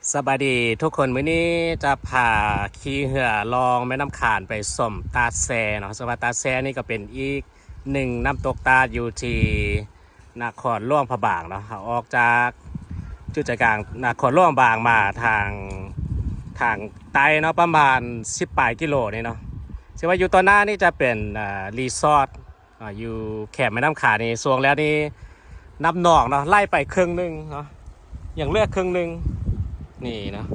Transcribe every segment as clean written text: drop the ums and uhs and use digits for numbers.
สบายดีทุกคนมื้อนี้จะพาขี่เรือลองแม่น้ำขานไปส่มตาแซเนาะสวัสดิ์ตาแซนี่ก็เป็นอีกหนึ่งน้ำตกตาดอยู่ที่นครหลวงพระบางเนาะออกจากจุดใจกลางนครหลวงบางมาทางใต้เนาะประมาณ10ปลายกิโลนี่เนาะซึ่งว่าอยู่ตอนหน้านี่จะเป็นรีสอร์ทอยู่แคมป์แม่น้ำขานนี่ส่วงแล้วนี่นับนอกเนาะไล่ไปครึ่งหนึงเนาะอย่างเลือกครึ่งหนึงนี่นะ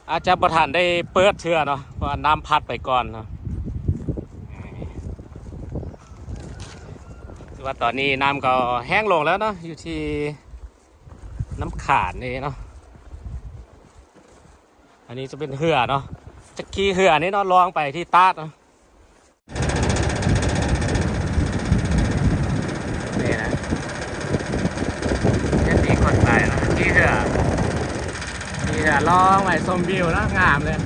อาจจะประทานได้เปิดเทือเนาะเพราะน้ำพัดไปก่อนเนาะถือว่าตอนนี้น้ำก็แห้งลงแล้วเนาะอยู่ที่น้ำขาดนี่เนาะอันนี้จะเป็นเหือเนาะจะขี่เหือนี่เนาะลองไปที่ตาดเนาะนี่นะจะตีคนไปเนาะขี่เหือนี่จะลองไปชมวิวนะงามเลย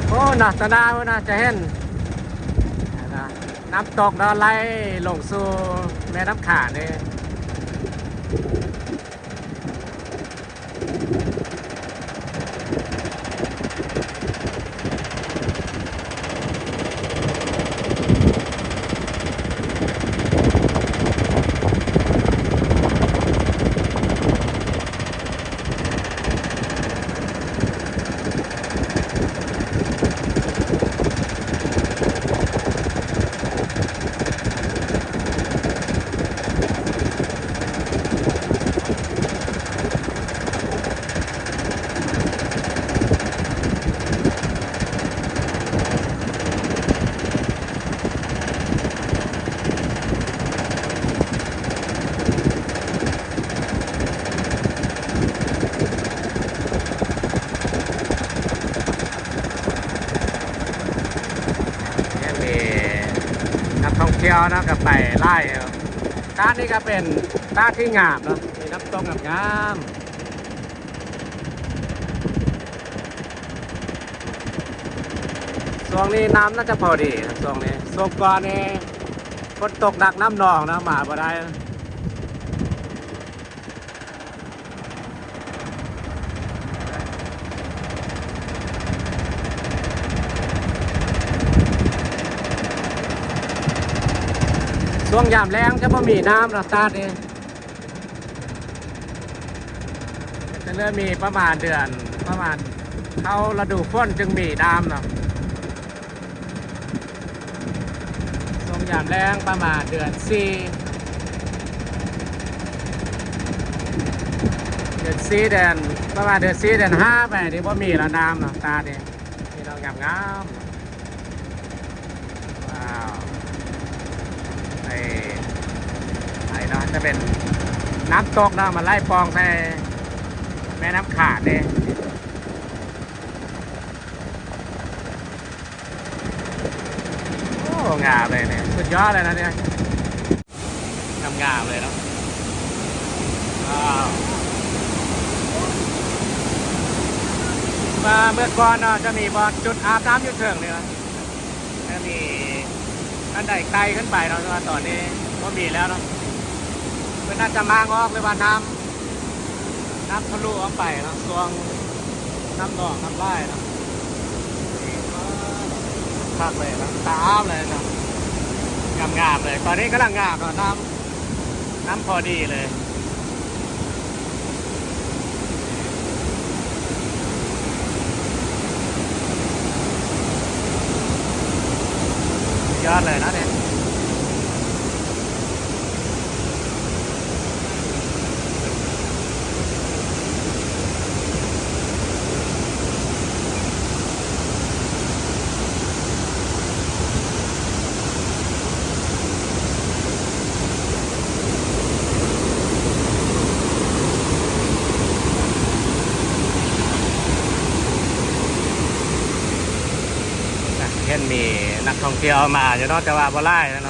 โอ้หนักตาดาวนะจะเห็นน้ำตกเราไล่ลงสู่แม่น้ำขาดนี่นักท่องเที่ยวนะกับไปไล่ร้านนี้ก็เป็นร้านที่งามเนาะมีน้ำตกงามช่วงนี้น้ำน่าจะพอดีนะช่วงนี้ช่วงก่อนนี่ฝนตกหนักน้ำนองนะมาบ่ได้ช่วงยามแรงจะไม่มีน้ำนะตาดนี่จะเริ่มมีประมาณเดือนประมาณเข้าฤดูฝนจึงมีน้ำเนาะช่วงยามแรงประมาณเดือน4เดือนประมาณเดือน4เดือน5ไปนี่ว่ามีแล้วน้ำเนาะตาเนี่ยนี่เรางามงามว้าวไอ้เนาะจะเป็นน้ำตกเนาะมันไล่ปองใส่แม่น้ำขาดเนี่ยโอ้งามเลยเนี่ยสุดยอดเลยนะเนี่ยงามเลยเนาะว้าวมาเมื่อก่อนเนาะจะมีบอลจุดอาบน้ำอยู่เถิงเนี่ยจะมีอันใดไกลขึ้นไปเนาะตอนนี้ก็มีแล้วเนาะมันน่าจะมางอกเลยว่าน้ำทะลุออกไปเนาะช่วงน้ำหนองน้ำไร่เนาะคักเลยนะตาอ้ามเลยนะงามเลยตอนนี้กำลังงามเนาะน้ำพอดีเลยยอดเลยนะเนี่ยเห็นมีนักท่องเที่ยวมาอยู่เนาะแต่ว่าบ่ไล่เนาะ น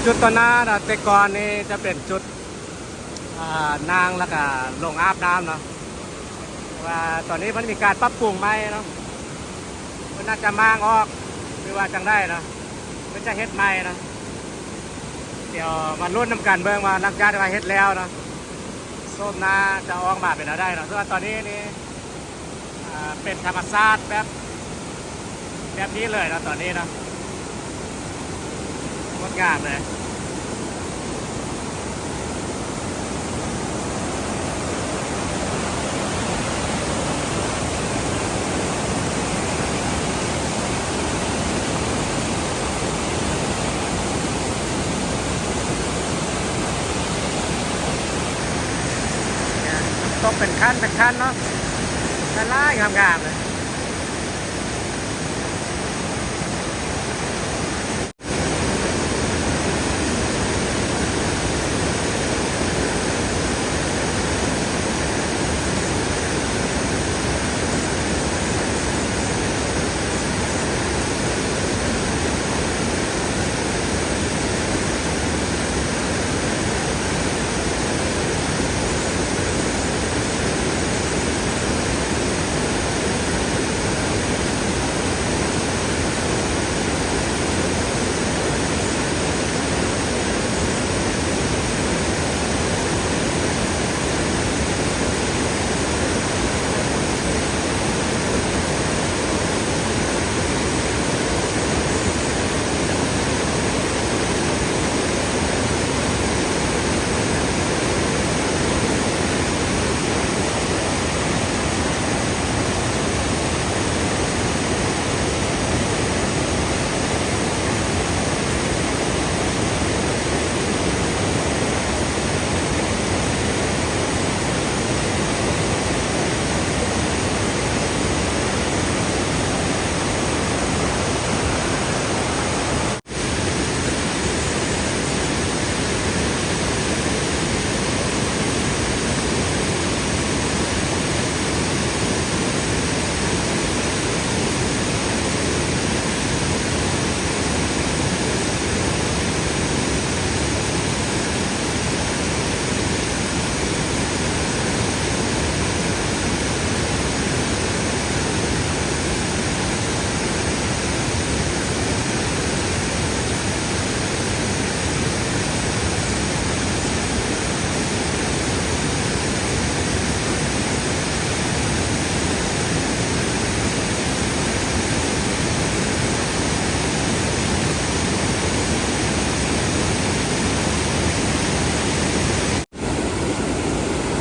จุดตอนหน้านะแต่ก่อนนี่จะเป็นจุดนางแล้วก็ลงอาบน้ำเนาะว่าตอนนี้มันมีการปรับปรุงใหม่เนาะมันน่าจะมางออกหรือว่าจังได้เนาะมันจะเฮ็ดใหม่เนาะเดี๋ยวมาลุ้นนำกันเบิ่งว่าหลังจากที่ว่าเฮ็ดแล้วเนาะส้มนาจะออกมาเป็นอะไรเนาะส่วนตอนนี้นี่เป็นธรรมชาติแบบนี้เลยนะตอนนี้เนาะงดงามเลยตกเป็นขั้นเนาะด้านล่างงามๆเลย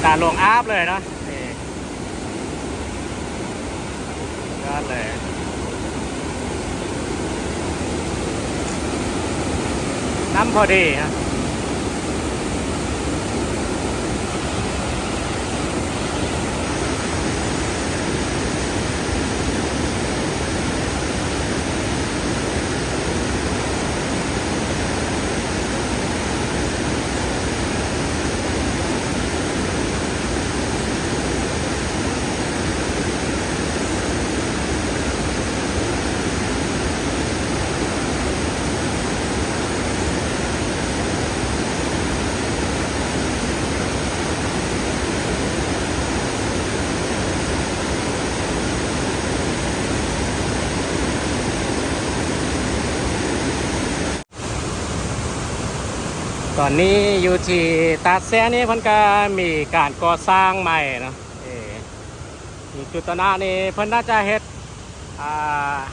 การลงอาบเลยเนาะนี่ยอดเลยน้ำพอดีฮะตอนนี้อยู่ที่ตาแซนี่เพิ่นก็มีการก่อสร้างใหม่เนาะมีจุดตอนหน้านี่เพิ่นน่าจะเฮ็ด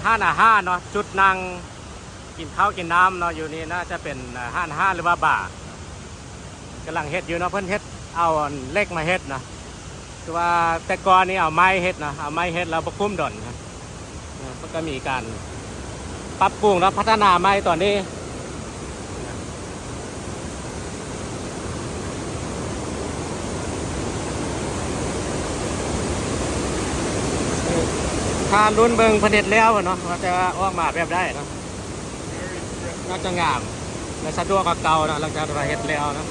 ห้านอาหารเนาะจุดนั่งกินข้าวกินน้ำเนาะอยู่นี่น่าจะเป็นห้านอาหารหรือว่าบาร์กำลังเฮ็ดอยู่เนาะเพิ่นเฮ็ดเอาเหล็กมาเฮ็ดเนาะคือว่าแต่ก่อนนี่เอาไม้เฮ็ดนะเอาไม้เฮ็ดแล้วบ่คุ้มดอนนะเพิ่นก็มีการปรับปรุงและพัฒนาไม้ตอนนี้ถ้ารุ่นเบิงผลิตแล้วเนาะว่าจะออกมาแบบได้เนาะน่าจะงามและสะดวกกว่าเก่านะหลังจากเราเฮ็ดแล้วนะ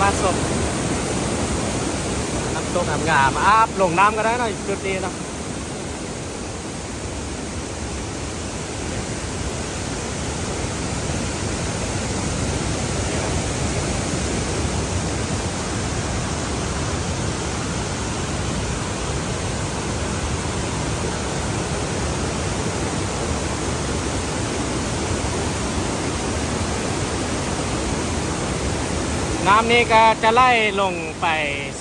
มาสมน้ำตกงามๆอาบลงน้ำก็ได้นะจุดนี้เนาะน้ำนี้ก็จะไล่ลงไป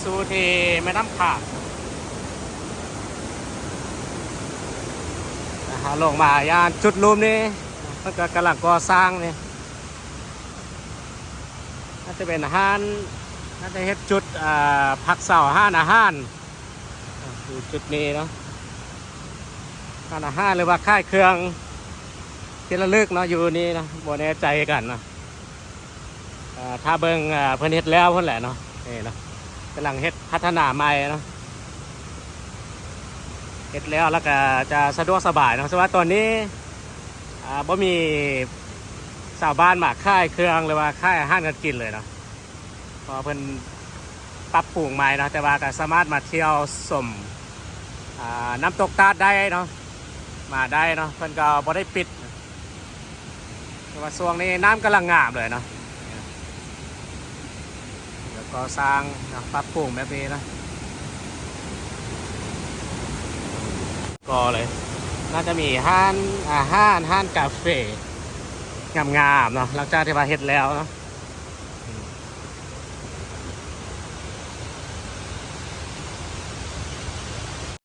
สู่ที่แม่น้ำขาดนะฮะลงมายานจุดรูมนี้มันก็กำลังก่อสร้างนี่น่าจะเป็นห้านน่าจะเฮ็ดจุดพักเสาห้านอาหารอยู่จุดนี้เนาะห้านอาหารหรือว่าค่ายเครื่องที่ระลึกเนาะอยู่นี่นะบ่แน่ใจกันเนาะถ้าเบิ่งเพิ่นเฮ็ดแล้วเพิ่นแหละเนาะนี่เนาะกำลังเฮ็ดพัฒนาใหม่เนาะเฮ็ดแล้วก็จะสะดวกสบายเนาะเพราะว่าตอนนี้บ่มีชาวบ้านมาค่ายเครื่องหรือว่าค่ายอาหารกันกินเลยเนาะเพราะเพิ่นปรับปรุงใหม่เนาะแต่ว่าก็สามารถมาเที่ยวชมน้ำตกตาดได้เนาะมาได้เนาะเพิ่นก็บ่ได้ปิดแต่ว่าช่วงนี้น้ำกำลังงามเลยเนาะแล้วก็สร้างปรับปรุงแบบนี้นะก็เลยน่าจะมีห้านอาหารห้านกาแฟงามๆเนาะหลังจากที่ว่าเฮ็ดแล้วเนาะ